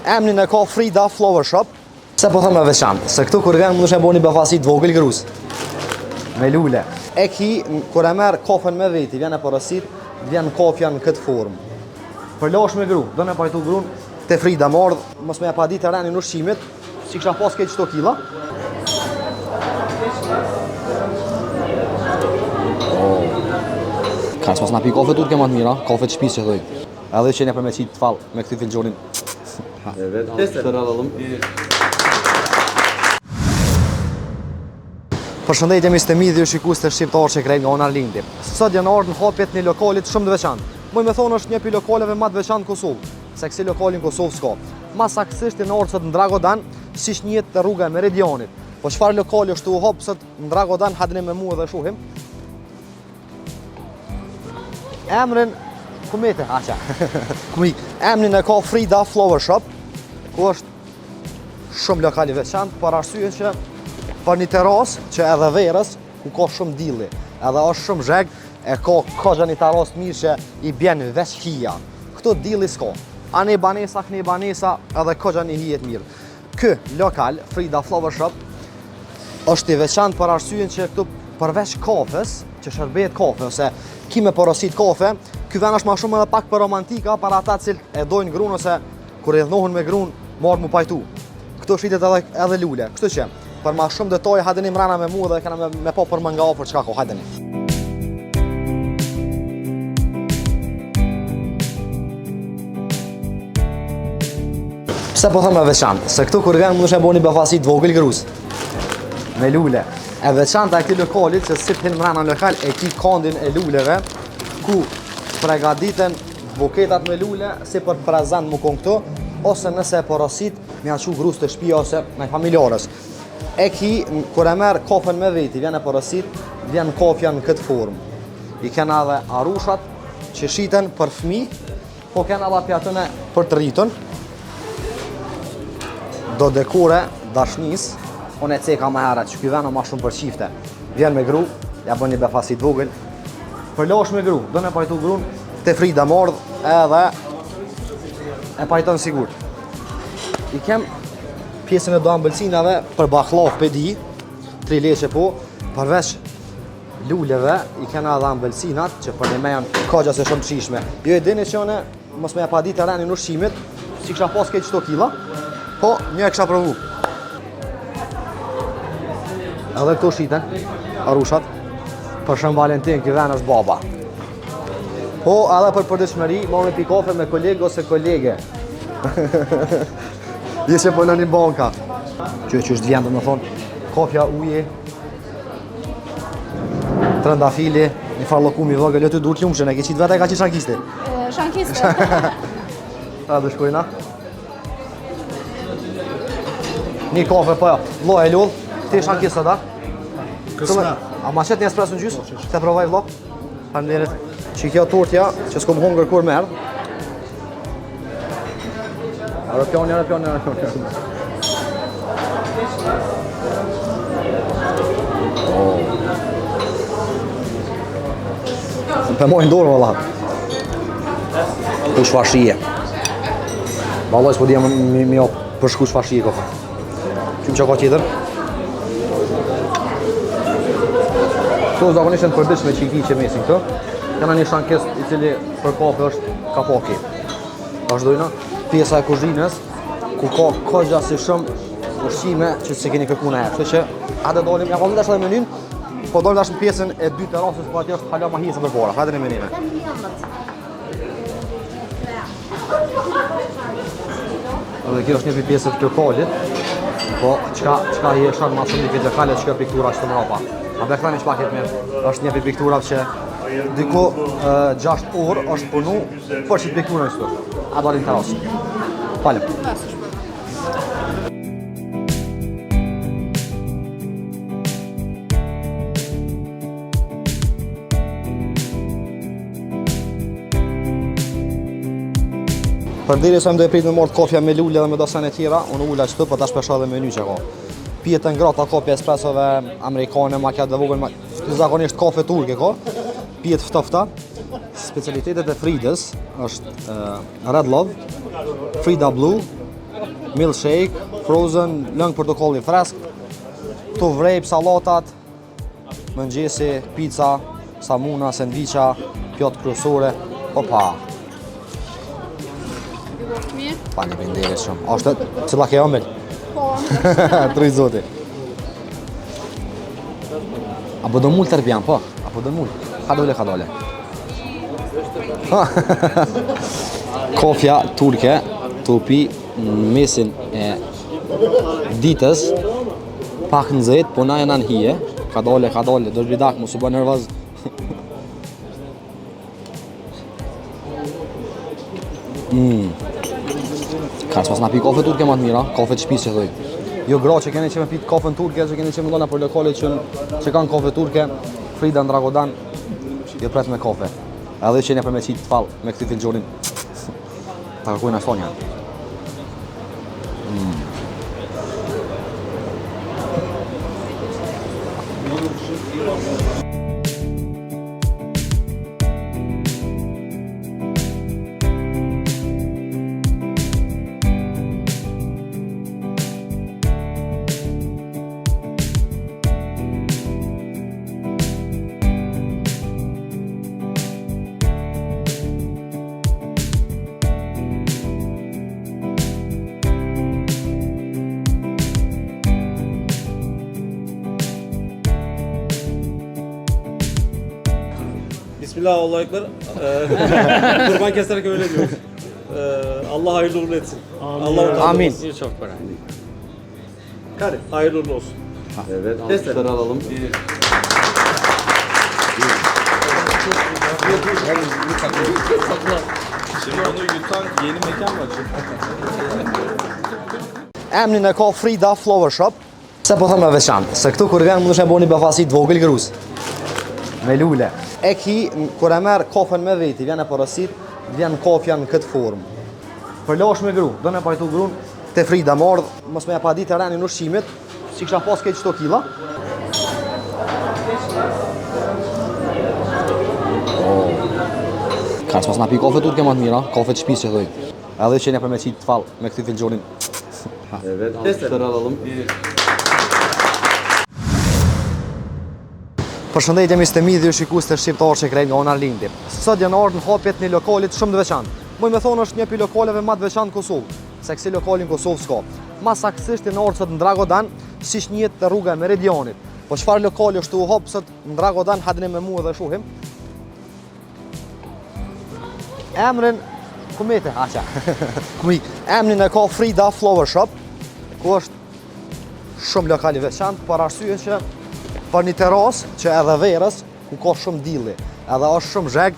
Emnin e ka Frida Flower Shop. Se po thëmë me veçantë, se këtu kur vjen mundesh me bëni befasit vogël grus. Me lule. E ki, kur e merr kafen me veti, vjen e porosit, vjen kafja në këtë formë. Përlash me gru, do në pajtu grun, te Frida mordh, mos me e pa ditë të renin ushqimit, si kisha pas keq 100 kila. Ka që pas na pi kafe turke ma të mira, kafe të shpis që thoi. Edhe që ne për me qitë të falë me këti filgjonin. Përshëndetje mi stemidhi u shikus të shqiptarë që krejnë nga onar lindi. Sot janë ardhë në hapjet një lokalit shumë të veçantë. Muj me thonë është një pi lokaleve ma të veçantë Kosovë, se kësi lokalin Kosovë s'ka. Ma saksisht janë ardhë sot në Dragodan, si njihet të rruga e Meridianit. Po çfarë lokali është u hap sot në Dragodan, hadini me mua dhe shuhim. Emrin kumete, aqa. Emrin e ka Frida Flower Shop, ku është shumë lokali veçantë, për arsye që për një teras që edhe verës, ku ka shumë dilli, edhe është shumë zheg, e ka një teras mirë që i bjen veç hija. Këto dilli s'ka. Ane banesa, këne banesa, edhe ka një hijet mirë. Ky lokal, Frida Flower Shop, është i veçantë për arsyen që këtu përveç kafes, që shërbehet kafe, ose ki me porosit kafe, ky vend është ma shumë edhe pak për romantika, para ata cilë e dojnë grun, ose kur e dhnohen me grun, marrë mu pajtu. Këtu shritet edhe lule. Kështu që, për ma shumë detoj, hajdeni mrena me mu dhe kena me po për më nga ofër qka ko, hajdeni. Pse po thëmë e veçantë, se këtu kur vjen mundesh me bëni befasit vogël grus. Me lule. E veçanta e këti lokalit, që si t'hin mrena në lokal, e ki kandin e luleve, ku pregaditen buketat me lule, si për prezent mu kon këtu, ose nëse e porosit, me aqu grus të shpia ose me familjarës. E ki, kur e merë kafen me veti, vjen e porosit, vjen kafja në këtë formë. I kena edhe arushat që shiten për fmi, po kena edhe pjatëne për të rritën. Do dekore dashnis, unë e ceka më herët, që ky veno ma shumë për qifte. Vjen me gru, ja bën një befasit vogël. Përlash me gru, do në pajtu grun, te Frida mordh edhe e pajton sigur. I kem pjesën e do ambëlsinave për baklaf pedi, 3 leqe po, përveç luleve, i kena edhe ambëlsinat, që për një me janë kogja se shumë qishme. Jo e dini që une, mos me e pa ditë të renin ushqimit, si kisha pas keq 100 kila, po një e kisha provu. Edhe këto shiten, arushat, për Shën Valentin, ky ven është baba. Po edhe për përditshmëri, marrë pi kafe me kolegë ose kolege. Jeshe po në një banka. Që është vjen, do më thonë, kafja uje, trëndafili, një farë lokumi vogël, jo të dur t'lumshën, e ke qitë vete, e ka qitë shankiste? Shankiste. A dhe shkojna. Një kafe, po ja, vlo e lull, ti shankiste da? Kësna. A ma qëtë një espresso në gjysë? Te provaj vlo? Faleminderit. Që kjo tortja, që s'kom hongër kur merë. Arapioni. Për mojnë dorë, valla. Kush fashije. Vallaj s'po dhja mi o përshkush fashije kofa. Qymë që ka qitër? Këto zakonisht në përditshme që i ki që mesin këto. Kena një shankes i cili për kafe është kapaki. Vazhdojna, pjesa e kuzhinës, ku ka kogja si shumë ushqime që se keni kërku në herë. Kështu që, adhe dolim, ja valin dash edhe menyn, po dolim dash në pjesën e 2 terasës, po ati është hala ma hisë për para. Hajde në menime. Dhe kjo është një pjesët lokalit, po qka je shanë ma shumë një këtë lokalit që kjo piktura është të mrapa. A bektani që pak jetë mirë, është një piktura që diku 6 orë është punu për që piktura në qëtu. A dolim terasë. Falem. Përderi sa më do e prit me marrë kafja me lule dhe me dosen e tjera, unë ulla qëtu, për ta shpesha dhe menu që ka. Pijet e ngrata kafe espressove amerikane, macchiato dhe vogël, zakonisht kafe turke ka. Pijet ftofta. Specialitetet e Fridës është Red Love, Frida Blue, milkshake, frozen, lëng portokalli fresk, këtu vrejp, sallatat, mëngjesi, pizza, samuna, sandviqa, pjatë kryesore, opa. Faleminderit shumë. Ashtë cila ke ëmbël? Po. Truj zoti. Apo do mul tërpjan, po? Apo do mul? Ha dole. Kofja turke, tupi në mesin e ditës, pak në zëjt, po na jena në hije, ka dole, do zbidak, mos u bë nervoz. Ka s'pas na pi kafe turke ma të mira, kafe të shtëpisë që thoj. Jo gra që keni që me pit kafe turke, që keni që me dona për lokale që kanë kafe turke, Frida në Dragodan, jo pret me kafe. Edhe që një për me qitë të falë me këti filgjonin, ta kërkujnë a sonja. Bismillah, Allahu Ekber. Kurban keserek öyle diyoruz. Allah hayırlı uğurlu etsin. Allah Amin. Çok para. Kari, hayırlı uğurlu olsun. Evet, alkışları alalım. Şimdi onu yutan yeni mekan mı açıyor? Emnin e ka Frida Flower Shop. Pse po thëmë me veçantë? Se këtu kur vjen mundesh me bëni befasi të vogël gruz. Me lule. E ki, kur e merr kafen me veti, vjen e porosit, vjen kafja në këtë formë. Përlash me gru, do në pajtu grun, te Frida mordh, mos me e pa ditë e renin ushqimit, si kisha pas keq çto killa. Ka s'pas na pi kafe turke ma të mira, kafe të shtëpisë që thoj. Edhe që një për me qitë të falë me këti filgjonin. Evet, alkışları alalım. Përshëndetje mistemi dhe shikus të shqiptarë që krejnë nga ona Lindi. Sot janë ardhur në hapjet një lokalit shumë të veçantë. Muj me thonë është një pi lokaleve më të veçantë Kosovë, se kësi lokalin Kosovë s'ka. Ma saktësisht janë ardhur sot në Dragodan, siç njihet te rruga e Meridianit. Po çfarë lokali është u hap sot në Dragodan, hadini me mua dhe shohim. Emrin kumete, aqa. Emrin e ka Frida Flower Shop, ku është shumë lokal i veçantë për arsye që për një terasë që edhe verës ku ka shumë dilli, edhe është shumë zheg,